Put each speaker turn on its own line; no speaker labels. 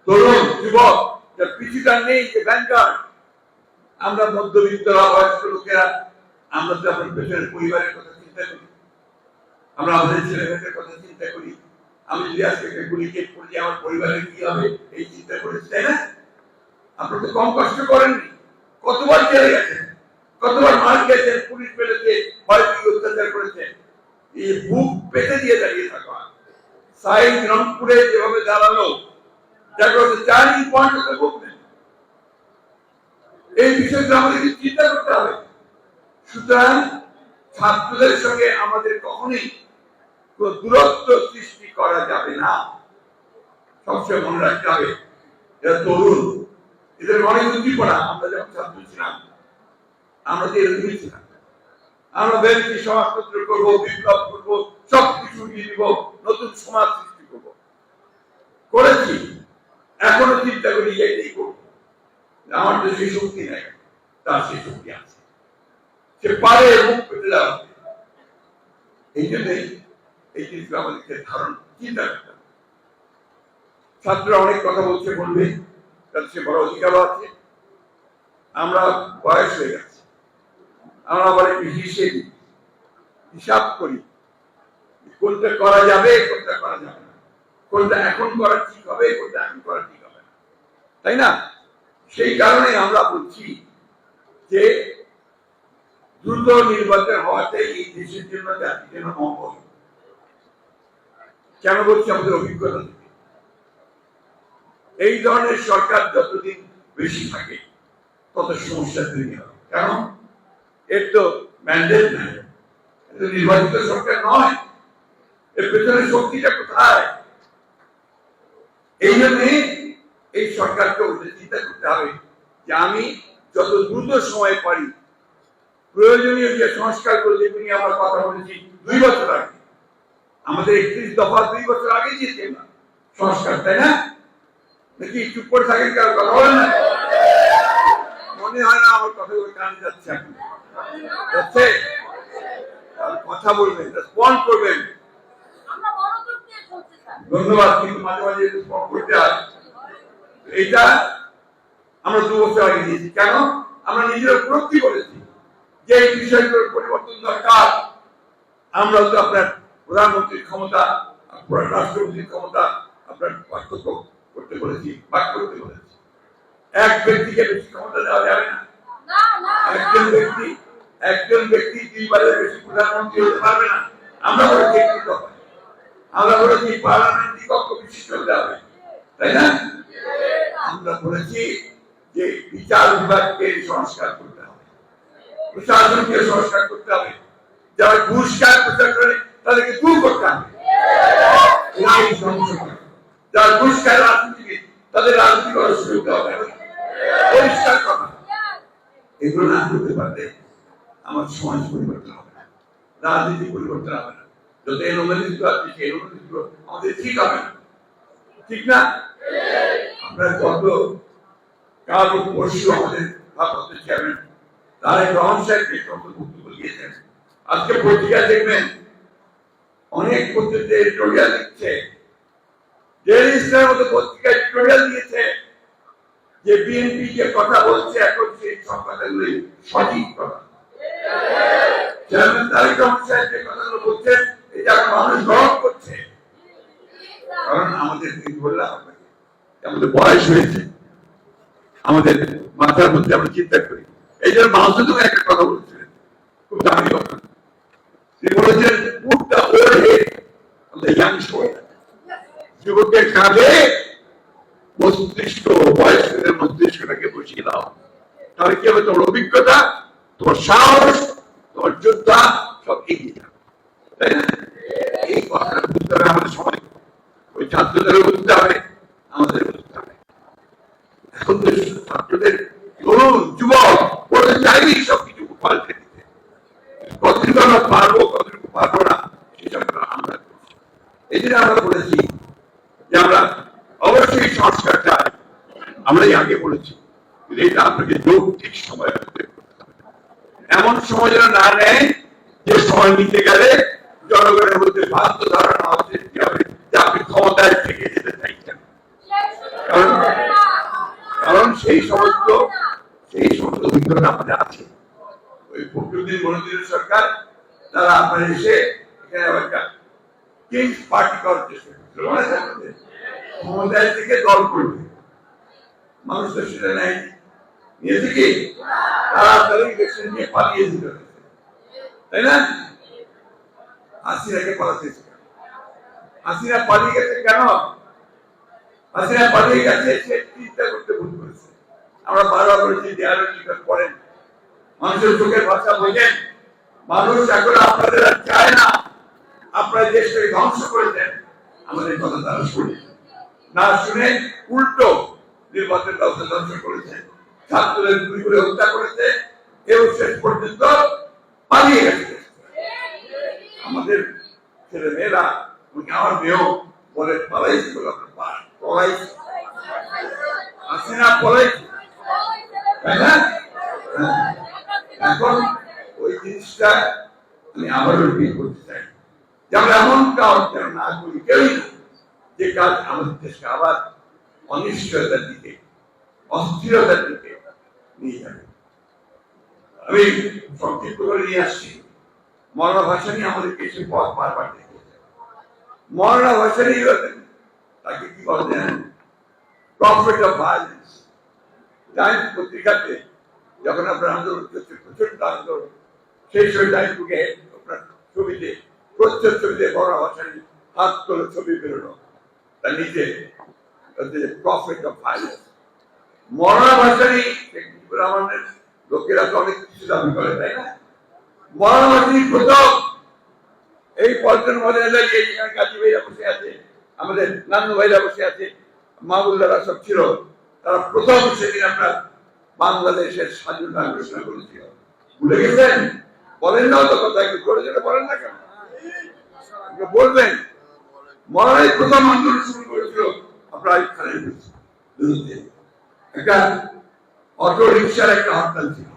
তরুণ যুবক যার পিছুটা নেই, যে ব্যাংকার, আমরা মধ্যবিত্তরা, বয়স্ক লোকেরা, আমরা তো আমাদের পেছনের পরিবারের কথা চিন্তা করি, আমরা আমাদের ছেলে মেয়েদের কথা চিন্তা করি। আমি যদি আজকে একটা গুলিকেট করি আমার পরিবারের কি হবে এই চিন্তা করেছি, তাই না? আপনারা তো কম কষ্ট করেননি। কতবার জেলে গেছেন, কতবার মার গেছেন, পুলিশ পেলেছে, ভয়ভীতি অত্যাচার করেছেন। এই বুক পেতে দিয়ে দাঁড়িয়ে থাকা সাইড রংপুরে যেভাবে দাঁড়ালো, দেখা হচ্ছে টার্নিং পয়েন্ট হতে বলতেন। এই বিষয়টা আমাদেরকে চিন্তা করতে হবে। সুতরাং ছাত্রদের সঙ্গে আমাদের কখনোই দূরত্ব সৃষ্টি করা যাবে না। সবসময় মনে রাখতে হবে যারা তরুণ, এদের অনেক উদ্দীপনা। আমরা যখন ছাত্র ছিলাম আমরা তো এরকমই ছিলাম। আমরা ভেবেছি সমাজতন্ত্র করবো, বিপ্লব করবো, সবকিছু উঠিয়ে দিব, নতুন সমাজ সৃষ্টি করবো, করেছি। এখনো চিন্তা করি এটাই করবো। আমার তো সেই শক্তি নেই, তার সেই শক্তি আছে, সে পারে মুখ পেতে যাওয়া। এই জন্যই এই জিনিসগুলো আমাদেরকে ধারণ চিন্তা করতে হবে। ছাত্ররা অনেক কথা বলছে, বলবে, তাদের সে বড় অধিকারও আছে। আমরা বয়স হয়ে গেছে, আমরা আবার একটু হিসাব করি, কোনটা করা যাবে, কোনটা করা যাবে না, কোনটা এখন করা ঠিক হবে, কোনটা এখন করা ঠিক হবে না, তাই না? সেই কারণে আমরা বলছি যে দ্রুত নির্বাচন হওয়াতে এই দেশের জন্য, জাতির জন্য মঙ্গল। কেন বলছি? আমাদের অভিজ্ঞতা থেকে এই ধরনের সরকার যতদিন বেশি থাকে তত সমস্যা তৈরি হবে। কারণ এর তো ম্যান্ডেট নাই, নির্বাচিত সরকার নয়, এর পেছনে শক্তিটা কোথায়? এই জন্য এই সরকারকে চিন্তা করতে হবে যে আমি যত দ্রুত সময় পারি প্রয়োজনীয় যে সংস্কার করে, যেগুলি আমরা কথা বলেছি 2 বছর আগে, আমাদের 31 দফা 2 বছর আগে দিয়েছে সংস্কার, তাই না? নাকি চুপ করে থাকেন, কারো কথা বলেন না? মনে হয় না আমার কথাগুলো কানে যাচ্ছে? এখন যাচ্ছে? কথা বলবেন, রেসপন্ড করবেন। ধন্যবাদ। কিন্তু মাঝে মাঝে রেসপন্ড করতে হয়। এটা আমরা 2 বছর আগে দিয়েছি। কেন? আমরা নিজেরা উপলব্ধি করেছি যে এই বিষয়গুলোর পরিবর্তন দরকার। আমরা তো আপনার প্রধানমন্ত্রীর ক্ষমতা, রাষ্ট্রপতির ক্ষমতা আপনার পার্থক্য করতে বলেছি, ভাগ করতে বলেছি। এক ব্যক্তিকে বেশি ক্ষমতা দেওয়া যাবে না। একজন ব্যক্তি 2 বারের বেশি প্রধানমন্ত্রী হতে পারবে না। আমরা বলেছি আমরা বলেছি পার্লামেন্টারি কক্ষ বিশিষ্ট হতে হবে, তাই না? আমরা বলেছি যে বিচার বিভাগকে সংস্কার করতে হবে, প্রশাসনকে সংস্কার করতে হবে, যারা ঘুষ খায় প্রচার করে তাদেরকে দূর করতে হবে। যারা ঘুষ খায় রাজনীতিবিদ, তাদের রাজনীতি করার সুযোগ দেওয়া হবে, পরিষ্কার কথা। এগুলো না করতে পারলে আমার সমাজ পরিবর্তন হবে না, রাজনীতি পরিবর্তন হবে না। যত এলোমেলিত আছে সেই এলোমেলিত আমাদের ঠিক হবে না, ঠিক না? আপনার গত কাল পরশু আমাদের ভারপ্রাপ্ত চেয়ারম্যান তারেক রহমান সাহেব বক্তব্য দিয়েছেন। আজকে পত্রিকা দেখবেন অনেক পত্রিকা এডিটোরিয়াল লিখছে, ডেইলি স্টারের মতো পত্রিকা এডিটোরিয়াল দিয়েছে যে বিএনপি যে কথা বলছে এখন সেই সব কথাগুলি সঠিক কথা। চেয়ারম্যান তারেক রহমান সাহেব যে কথাগুলো বলছেন এটা মানুষ গ্রহণ করছে। কারণ আমাদের বললাম আমাদের বয়স হয়েছে, আমাদের মাথার মধ্যে আমরা চিন্তা করি। এই জন্য মানুষ একটা কথা বলছিলেন, খুব দামি কথা। তিনি বলেছেন put the old head on the young shoulder. যুবকের কাঁধে মস্তিষ্ক, বয়স্কদের মস্তিষ্কটাকে বসিয়ে দাও, তাহলে কি হবে? তোমার অভিজ্ঞতা, তোমার সাহস, তোমার যোদ্ধা সব এগিয়ে যাবে, তাই না? এই কথাটা বুঝতে হবে আমাদের সময়। ওই ছাত্রদের বুঝতে হবে, আমাদের বুঝতে হবে। এখন তো ছাত্রদের তরুণ যুবক বলতে চাইলেই সবকিছু পাল্টে দিতে, কতটুকু আমরা পারবো কতটুকু পারবো না সেটা আমরা করছি। এই জন্য আমরা বলেছি যে আমরা অবশ্যই সংস্কার চাই। আমরাই আগে বলেছি এটা আপনাকে যৌক্তিক সময় করতে হবে, এমন সময় যেন না নেয় যে সময় নিতে গেলে জনগণের মধ্যে বাধ্য ধারণা সৃষ্টি হবে যে আপনি ক্ষমতায় থেকে যেতে চাইছেন। কারণ সেই সমস্ত অভিজ্ঞতা আমাদের আছে। ওই ফখরুদ্দিন মনিরের সরকার তারা আপনার এসে এখানে আবার কিংস পার্টি করার চেষ্টা করছিল, ক্ষমতায় থেকে দল করবে, মানুষ তো সেটা নেয় নিয়েছে কি তাড়াতাড়ি ইলেকশন নিয়ে পালিয়ে দিল, তাই না? হাসিনাকে পালাতে, হাসিনা পালিয়ে গেছে কেন? হাসিনা পালিয়ে গেছে সে চিন্তা করতে ভুল করেছে। আমরা বারবার বলেছি ডিয়ালজিক্যাল করেন, মানুষের চোখের ভাষা বোঝেন। মানুষ এখন আপনাদের আর চায় না, আপনারা দেশটাকে ধ্বংস করেছেন, আমাদের কথা তারা শুনে না, শুনে উল্টো নির্বাচন ব্যবস্থা ধ্বংস করেছেন, ছাত্রদের গুলি করে হত্যা করেছে এবং শেষ পর্যন্ত পালিয়ে গেছে। আমাদের ছেলে মেয়েরা, আমার মেয়েও বলে পালাইছে, পলাইছে, হাসিনা পলাইছে, তাই না? এখন ওই জিনিসটা আমি আবারও রিপিট করতে চাই যে আমরা এমন কাজ যেন না করি, কেউই না, যে কাজ আমাদের দেশকে আবার অনিশ্চয়তার দিকে, অস্থিরতার দিকে নিয়ে যাবে। আমি সংক্ষিপ্ত করে নিয়ে আসছি। মৌলানা ভাসানী আমাদেরকে এসে পথ বারবার দেখিয়েছে। মৌলানা ভাসানী তাকে কি বলেন? Prophet of violence. টাইমস পত্রিকাতে যখন আপনার আন্দোলন করছে, প্রচন্ড আন্দোলন, সেই সময় টাইমসকে আপনার ছবিতে, প্রত্যেক ছবিতে মৌলানা ভাসানী হাত তোলে ছবি বেরোনো, তার নিচে প্রফেট অফ ভায়োলেন্স। মৌলানা ভাসানী আমাদের লোকেরা তো অনেক কিছু দাবি করে, তাই না? মৌলানা ভাসানী প্রথম এই পল্টন মডেল গাজী ভাইরা বসে আছে, আমাদের নান্নু ভাইরা বসে আছে, মামুল্লারা সব ছিল, তারা প্রথম সেদিন আপনার বাংলাদেশের স্বাধীনতা ঘোষণা করেছিল। ভুলে গেছেন? বলেন না তো কথা, একটু করে যেটা বলেন না কেন? বলবেন মৌলানাই প্রথম আন্দোলন শুরু করেছিল আপনার আইয়ুব খানের বিরুদ্ধে। একটা অটো রিক্সার একটা হরতাল ছিল,